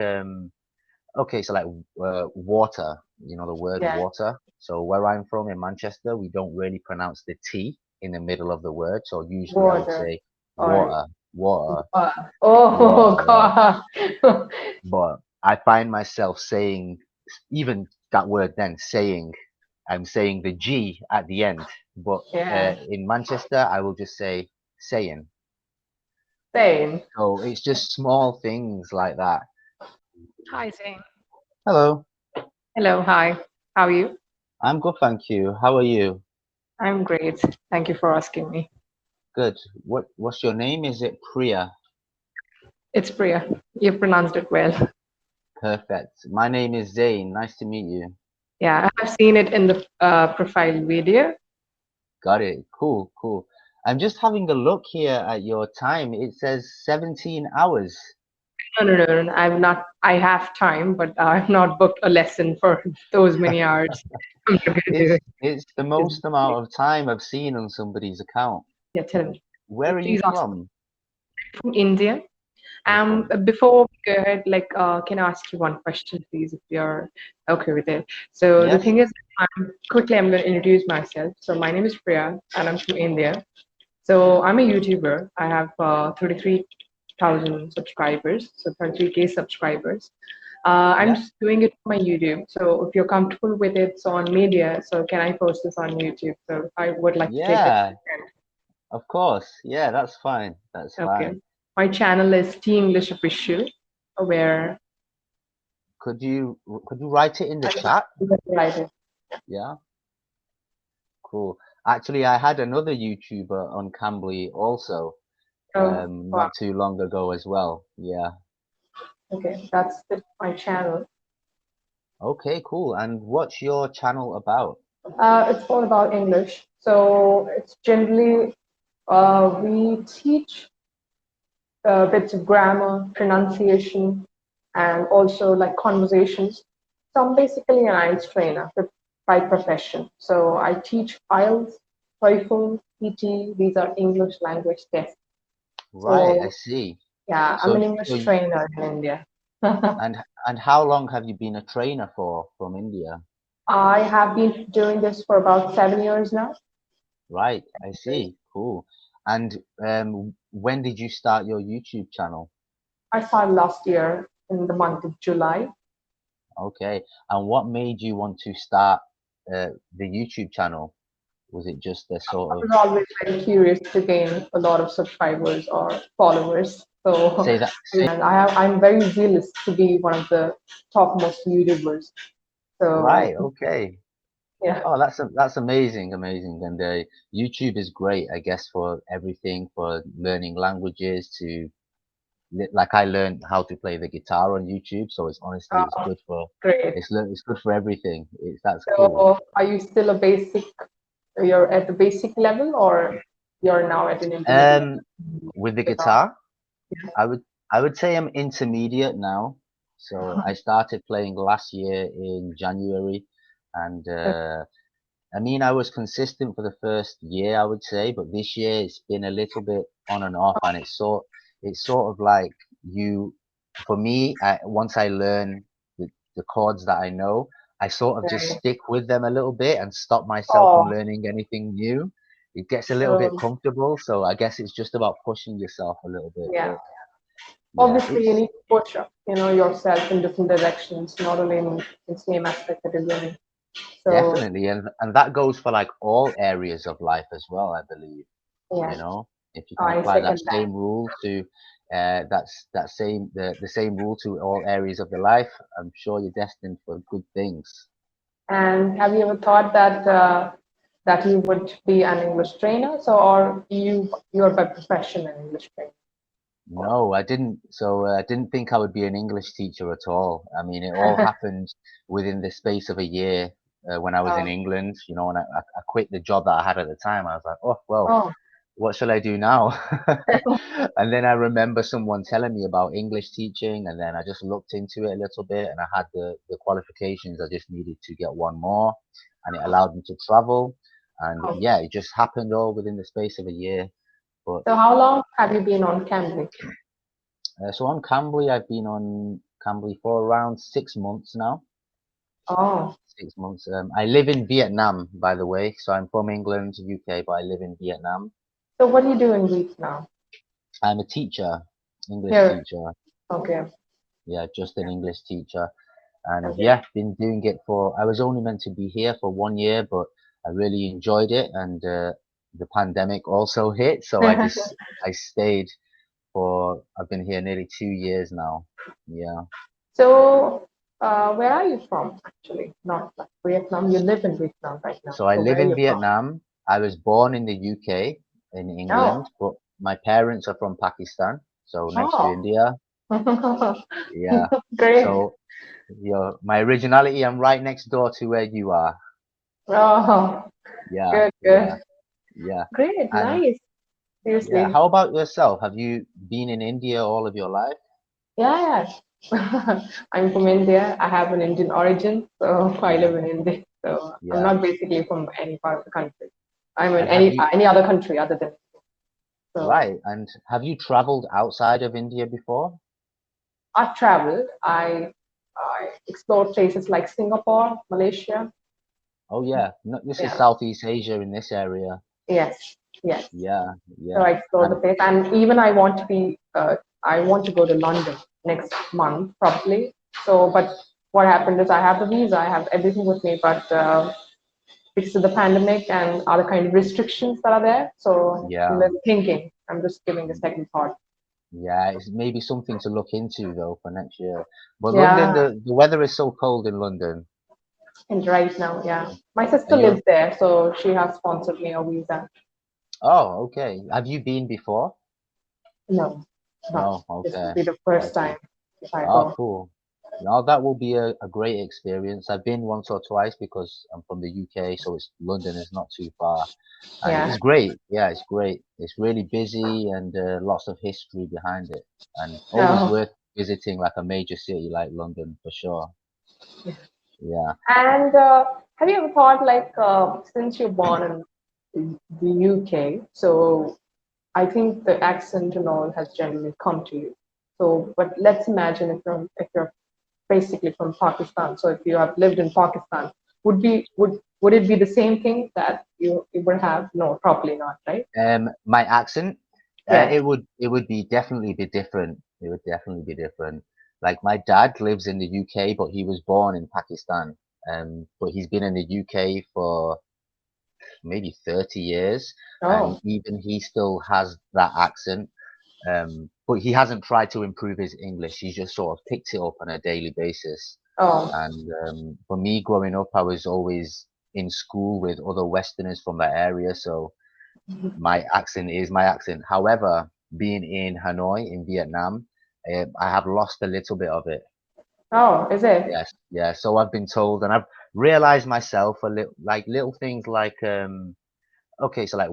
um okay, so like water, you know the word Yeah, water. So where I'm from in Manchester, we don't really pronounce the T in the middle of the word. So usually I would water say or water, water, uh, oh water, right? God. But I find myself saying even that word then saying I'm saying the G at the end. But Yeah, in Manchester, I will just say saying. same. So it's just small things like that. Hi, Zane. Hello, Hello, hi. How are you? I'm good, thank you. How are you? I'm great. Thank you for asking me. Good. What's your name? Is it Priya? It's Priya. You pronounced it well. Perfect. My name is Zane. Nice to meet you. Yeah, I've seen it in the profile video. Got it. Cool, cool. I'm just having a look here at your time. It says 17 hours. No, no, no, no, no. I'm not. I have time, but I've not booked a lesson for those many hours. I'm not gonna do It's the it. most amount of time I've seen on somebody's account. Yeah, tell me. Where are you Please ask. from? From India. You're from. Before we go ahead, can I ask you one question, please, if you're okay with it? So the Yes? thing is, I'm going to introduce myself. So my name is Priya, and I'm from India. So I'm a YouTuber. I have 33,000 subscribers, so 33K subscribers. I'm Yeah? just doing it for my YouTube. So if you're comfortable with it, so on media, so can I post this on YouTube? So I would like to take it. Yeah, of course. Yeah, that's fine. That's Okay. fine. My channel is T English Official, where Could you write it in the I chat? write it. Yeah, cool. Actually, I had another YouTuber on Cambly also, Oh, wow. not too long ago as well. Yeah. Okay, that's my channel. Okay, cool. And what's your channel about? It's all about English. So it's generally we teach bits of grammar, pronunciation, and also like conversations. So I'm basically an IELTS trainer by profession. So I teach IELTS, TOEFL, PT. These are English language tests. Right, I So see. yeah, I'm So, an so, English y- trainer in India. and how long have you been a trainer for from India? I have been doing this for about 7 years now. Right, I see. Cool. And when did you start your YouTube channel? I started last year in the month of July. Okay. And what made you want to start the YouTube channel? Was it just a I sort of was always very curious to gain a lot of subscribers or followers. So, say that? and I'm very zealous to be one of the topmost YouTubers. So, Right, okay. yeah, Oh, that's amazing, amazing. And YouTube is great, I guess, for everything, for learning languages to like I learned how to play the guitar on YouTube, so it's honestly it's uh, good for great. it's good for everything. That's cool. So, are you still a basic? You're at the basic level, or you're now at an intermediate Um, with the guitar? guitar, I would I would say I'm intermediate now. So I started playing last year in January, and I mean I was consistent for the first year, I would say, but this year it's been a little bit on and off, and it's sort of like you, for me, once I learn the chords that I know, I sort of just Right. stick with them a little bit and stop myself from Oh, learning anything new. It gets a little bit so comfortable, so I guess it's just about pushing yourself a little bit. yeah. But yeah, Obviously, you it's need to push, yourself in different directions, not only in the same aspect that you're learning. So definitely, and that goes for like all areas of life as well, I believe. yeah, You know, if you can I apply that second that. same rule to the same rule to all areas of the life, I'm sure you're destined for good things. And have you ever thought that that you would be an English trainer? So, or you're by profession an English trainer? No, I didn't. So I didn't think I would be an English teacher at all. I mean, it all happened within the space of a year when I was in Um, England. You know, and I quit the job that I had at the time. I was like, oh well, oh, what shall I do now? And then I remember someone telling me about English teaching, and then I just looked into it a little bit, and I had the qualifications. I just needed to get one more, and it allowed me to travel. And oh. yeah, it just happened all within the space of a year. But So, how long have you been on Cambly? so on Cambly, I've been on. Cambly for around 6 months now. Oh, 6 months. I live in Vietnam, by the way. So I'm from England, UK, but I live in Vietnam. so what are you doing week now? I'm a teacher, English Here. teacher. Okay. Yeah, just an English teacher. And Okay. yeah, been doing it for, I was only meant to be here for 1 year, but I really enjoyed it. And the pandemic also hit. So I stayed I've been here nearly 2 years now. Yeah. So, where are you from actually? Not like Vietnam. You live in Vietnam right now. So I So live where are in you from? Vietnam. I was born in the UK, in Oh, England, but my parents are from Pakistan. So next to oh, India. Yeah. great. So my originality, I'm right next door to where you are. Oh, Yeah, good, yeah, good. yeah. Great, And nice. yeah, Seriously. how about yourself? Have you been in India all of your life? Yeah, yeah. I'm from India. I have an Indian origin, so I Yeah, live in India. So I'm yeah. not basically from any part of the country. I'm in And have you, any other country other than. So right, and have you traveled outside of India before? I've traveled. I explored places like Singapore, Malaysia. Oh yeah, no, this is Yeah. Southeast Asia in this area. Yes. Yes. Yeah, So yeah. I explored the And place, and even I want to be. I want to go to London next month probably. So, but what happened is I have the visa, I have everything with me, but because of the pandemic and other kind of restrictions that are there, so I'm yeah, thinking. I'm just giving a second thought. yeah, it's maybe something to look into though for next year. But London, Yeah, the weather is so cold in London. and right now, yeah, my And sister lives there, so she has sponsored me a visa. oh, okay. Have you been before? No, not. No, This will okay, be the first okay. time if I Oh, go. cool. Now that will be a great experience. I've been once or twice because I'm from the UK, so it's London is not too far, and Yeah. it's great. Yeah, it's great. It's really busy and lots of history behind it, and always Oh. worth visiting like a major city like London for sure. Yeah. And have you ever thought, like, since you're born in the UK, so I think the accent and all has generally come to you. So, but let's imagine if you're basically from Pakistan. So, if you have lived in Pakistan, would it be the same thing that you would have? No, probably not, right? My accent, Yes. it would be definitely be different. It would definitely be different. Like my dad lives in the UK, but he was born in Pakistan. But he's been in the UK for maybe 30 years, and Oh, even he still has that accent. But he hasn't tried to improve his English. He just sort of picks it up on a daily basis. oh, And for me, growing up, I was always in school with other Westerners from that area, so my accent is my accent. However, being in Hanoi in Vietnam, I have lost a little bit of it. oh, is it? Yes, yeah. So I've been told, and I've realized myself a little, like little things like, okay, so like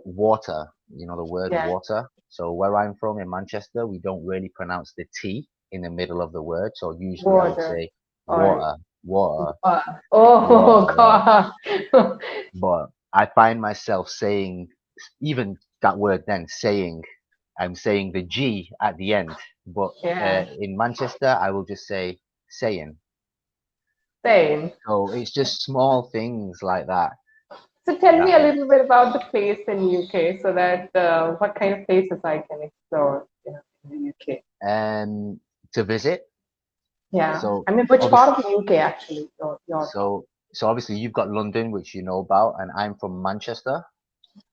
water. You know the word Yeah, water. So where I'm from in Manchester, we don't really pronounce the T in the middle of the word. So usually I would water say or water, water, uh, oh water. Yeah. God. But I find myself saying even that word then saying I'm saying the G at the end. But Yeah, in Manchester, I will just say saying. same. So it's just small things like that. So tell me That a little bit about the place in UK so that what kind of places I can explore, in the UK. um to visit. Yeah, So I mean, which obviously, part of the UK actually? Your so so obviously you've got London, which you know about, and I'm from Manchester,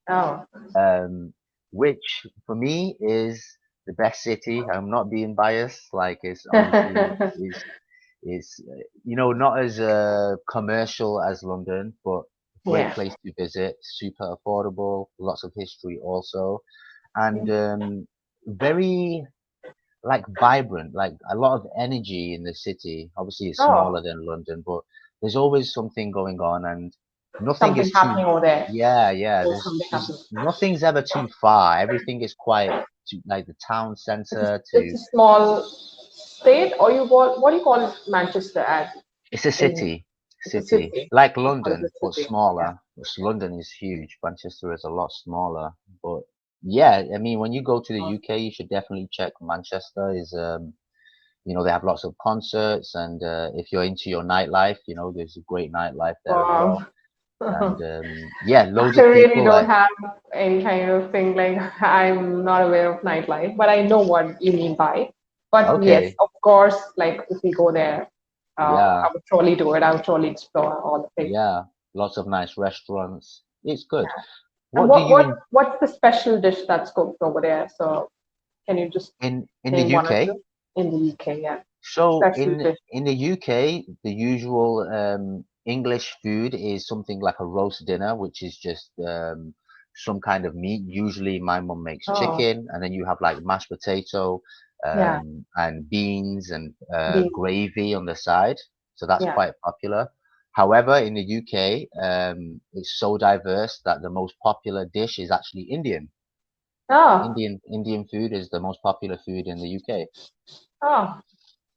oh, um, which for me is the best city. I'm not being biased. Like it's obviously is not as commercial as London, but great yeah. place to visit, super affordable, lots of history also, and very like vibrant, like a lot of energy in the city. Obviously, it's Oh, smaller than London, but there's always something going on, and nothing something is too. happening over there. Yeah, yeah. There's something There's happening. nothing's ever too far. Everything is quite like the town center It's to. a small state, or what do you call Manchester as? It's a In city, it's a city city. like You call it a London, but city. Yeah. smaller. London is huge. Manchester is a lot smaller, but yeah, I mean, when you go to the UK, you should definitely check Manchester. Is they have lots of concerts, and if you're into your nightlife, there's a great nightlife there as well. Wow. And yeah, loads I of really people don't like, have any kind of thing like I'm not aware of nightlife, but I know what you mean by it. But yes, okay, of course, like if we go there, yeah, I would surely do it. I would surely explore all the things. yeah, lots of nice restaurants. It's good. Yeah. And What do you in what's the special dish that's cooked over there? So can you just in the name one or UK? two in the UK? Yeah, So special dish. in the UK, the usual English food is something like a roast dinner, which is just some kind of meat. Usually, my mum makes Oh, chicken, and then you have like mashed potato yeah, and beans and beans. gravy on the side. So that's Yeah. quite popular. However, in the UK, it's so diverse that the most popular dish is actually Indian. Oh, Indian food is the most popular food in the UK. oh,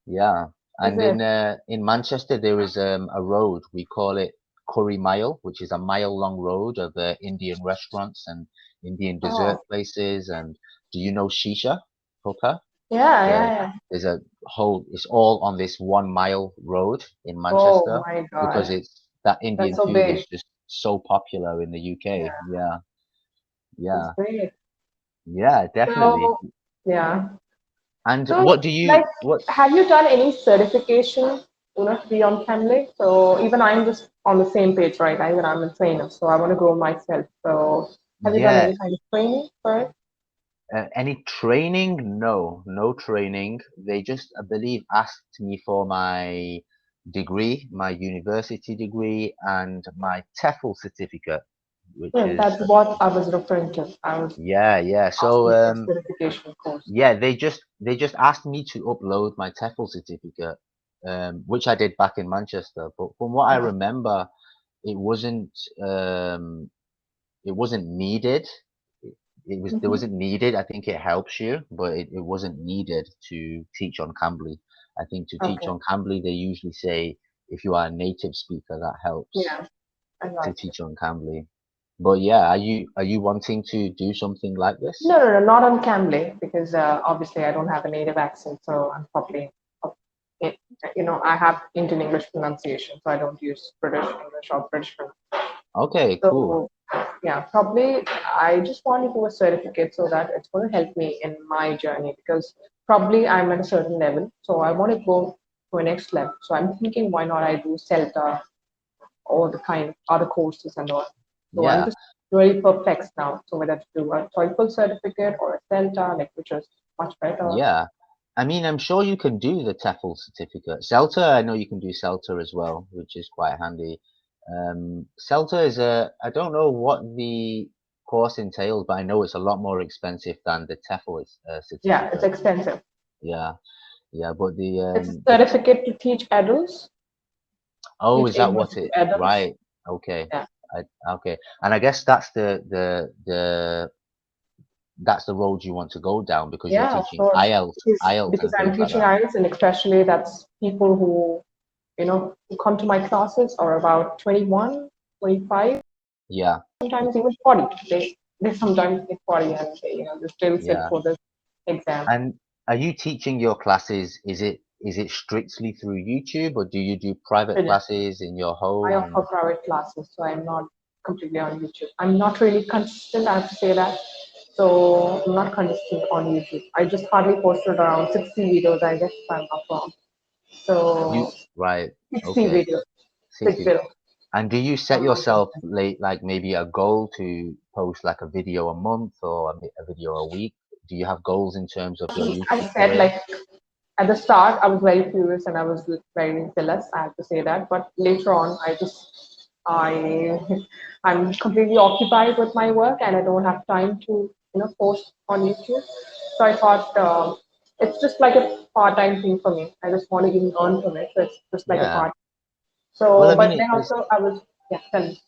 Yeah, is and it? in Manchester there is a road, we call it Curry Mile, which is a mile-long road of Indian restaurants and Indian dessert Oh, places. And do you know Shisha Hookah? yeah, yeah, The yeah. There's a whole, it's all on this 1 mile road in Oh Manchester my because God, it's that that's Indian so food big. is just so popular in the Yeah, UK. Yeah, that's yeah, great. yeah, definitely. So, yeah. And So, what do you like, what? have you done any certification, to be on Cambly? So, even I'm just on the same page, right? Even I'm a trainer, so I want to grow myself. So, have you done Yeah, any kind of training for it? any training? No, no training. They just, I believe, asked me for my degree, my university degree, and my TEFL certificate, which Yeah, is, that's what I was referring to. I was yeah, yeah. So, asking for certification course. yeah, they just asked me to upload my TEFL certificate, which I did back in Manchester. But from what I Yeah. remember, it wasn't, um, it wasn't needed. There Hmm. wasn't needed. I think it helps you, but it wasn't needed to teach on Cambly. I think to teach Okay. on Cambly, they usually say if you are a native speaker, that helps Yeah, I to got you. teach on Cambly. But yeah, are you wanting to do something like this? No, no, no, not on Cambly because obviously I don't have a native accent, so I'm probably, uh, it, I have Indian English pronunciation, so I don't use British English or British pronunciation. Okay, cool. So yeah, probably I just want to do a certificate so that it's going to help me in my journey because probably I'm at a certain level, so I want to go to a next level. So I'm thinking, why not I do CELTA or the kind of other courses and all. So I'm Yeah, just very perplexed now. So whether to do a TOEFL certificate or a CELTA, like which is much better. yeah. I mean, I'm sure you can do the TEFL certificate. CELTA, I know you can do CELTA as well, which is quite handy. CELTA is I don't know what the course entails, but I know it's a lot more expensive than the TEFL Yeah, it's certificate. expensive. Yeah, yeah, but It's a the certificate to teach adults, oh, teach is that English what it? to adults. Right. Okay. Yeah, I, okay. And I guess that's that's the road you want to go down because you're yeah, of teaching course. IELTS Because and I'm things like teaching that. IELTS, and especially that's people who come to my classes are about 21, 25, Yeah, sometimes even 40. They sometimes get 40 and they still sit yeah. for this exam. And are you teaching your classes? Is it strictly through YouTube or do you do private It is. classes in your I home? offer And private classes, so I'm not completely on YouTube. I'm not really consistent, I have to say that. So I'm not consistent on YouTube. I just hardly posted around 60 videos, I guess, if I'm not wrong. you So right? 60 Okay, videos, 60. 60. And do you set I'm not yourself consistent. like maybe a goal to post like a video a month or a video a week? Do you have goals in terms of your I YouTube said career? like at the start, I was very curious and I was very jealous. I have to say that. But later on, I, I'm completely occupied with my work and I don't have time to, post on YouTube. So I thought it's just like a part-time thing for me. I just want to even earn from it. So it's just like a Yeah. part. Well, So, I mean, but then also I was, yeah, tell me.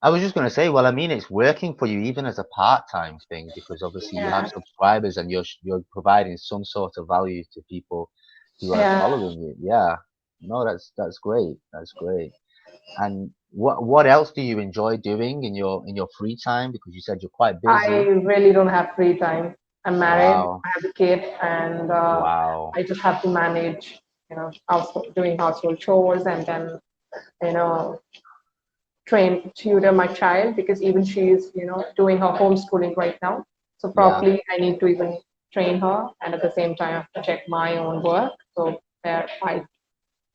I was just going to say, well, I mean, it's working for you even as a part-time thing because obviously you have Yeah, subscribers and you're providing some sort of value to people who are yeah. following you. Yeah. No, that's great. That's great. And what else do you enjoy doing in your free time? Because you said you're quite I busy. really don't have free time. I'm married, Wow. I have a kid, and Wow. I just have to manage, doing household chores, and then, you know, tutor my child because even she's, doing her homeschooling right now. So Yeah. probably I need to even train her, and at the same time I have to check my own work. So there I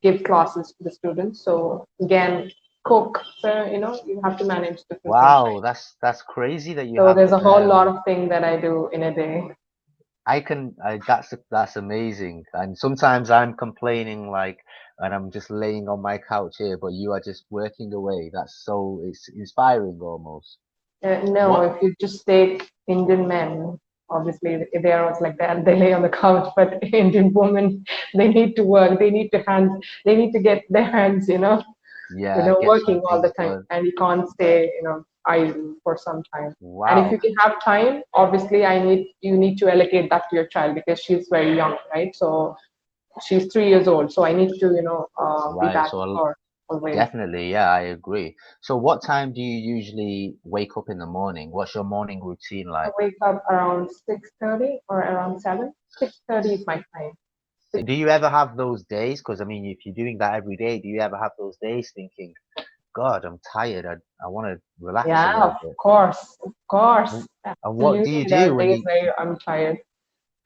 give classes to the students. So again, cook. So you have to manage different things, Wow. right? That's crazy that you So have there's a whole lot of things that I do in a day. that's amazing. And sometimes I'm complaining like, and I'm just laying on my couch here, but you are just working away. It's inspiring almost. No, What? if you just take Indian men, obviously they are also like that. They lay on the couch, but Indian women, they need to work. They need to get their hands, Yeah, get some working all the things time, done. and you can't stay, idle for some time. And if Wow. you can have time, obviously, you need to allocate that to your child because she's very young, right? So she's 3 years old, so I need to, be Right. back So for her always. definitely, yeah, I agree. So what time do you usually wake up in the morning? What's your morning routine I like? wake up around 6:30 or around 7. 6:30 is my time. Do you ever have those days? Because I mean, if you're doing that every day, do you ever have those days thinking, God, I'm tired. I want to relax a Yeah, little of bit. course, of course. And what do Absolutely. you There do are when days you where I'm tired.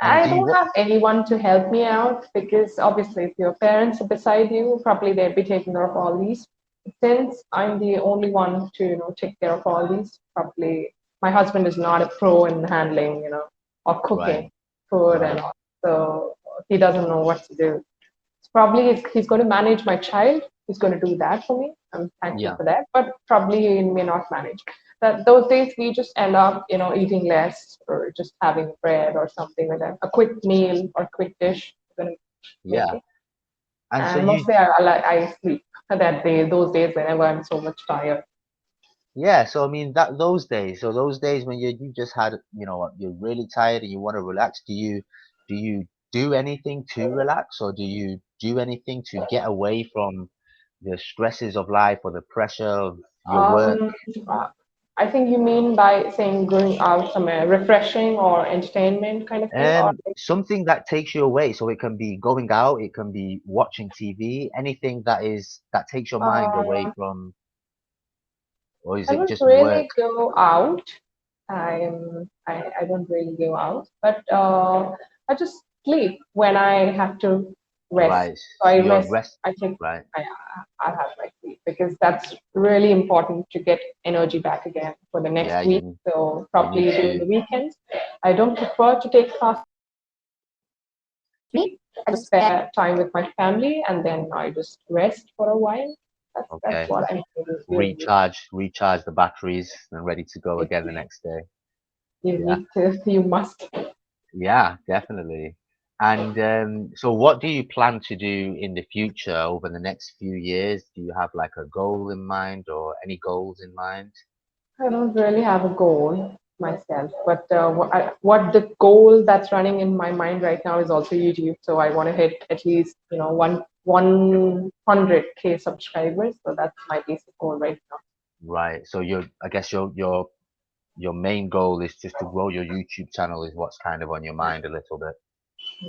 and I do you don't what? have anyone to help me out because obviously, if your parents are beside you, probably they'd be taking care of all these. Since I'm the only one to, take care of all these, probably my husband is not a pro in handling, or cooking Right, food and right. all. So he doesn't know what to do. Probably he's going to manage my child. He's going to do that for me. I'm thankful Yeah, for that. But probably he may not manage. That those days we just end up, eating less or just having bread or something like that. A quick meal or quick dish. We're going to make yeah. it. And so And you, mostly I sleep that day. Those days whenever I'm so much tired. yeah. So I mean that those days when you just had, you're really tired and you want to relax. Do you do anything to relax, or do you do anything to get away from the stresses of life or the pressure of your work? Um, uh, I think you mean by saying going out somewhere refreshing or entertainment kind of thing, or Something that takes you away. So it can be going out, it can be watching TV, anything that takes your mind away um, from, or is I it don't just work? really go out. I don't really go out, but I just sleep when I have to rest. Right. So I So you're rest. rest. I take. Right. I have my sleep because that's really important to get energy back again for the Yeah, next week. So you need probably during to. the weekends, I don't prefer to take class. I just spare time with my family and then I just rest for a while. That's Okay. what I do during the Recharge the batteries and ready to go again the week. next day. You Yeah. need to. You must. Yeah, definitely. And so what do you plan to do in the future over the next few years? Do you have like a goal in mind or any goals in mind? I don't really have a goal myself, but what the goal that's running in my mind right now is also YouTube. So I want to hit at least 100K subscribers. So that's my basic goal right now. Right. So I guess your main goal is just to grow your YouTube channel is what's kind of on your mind a little bit.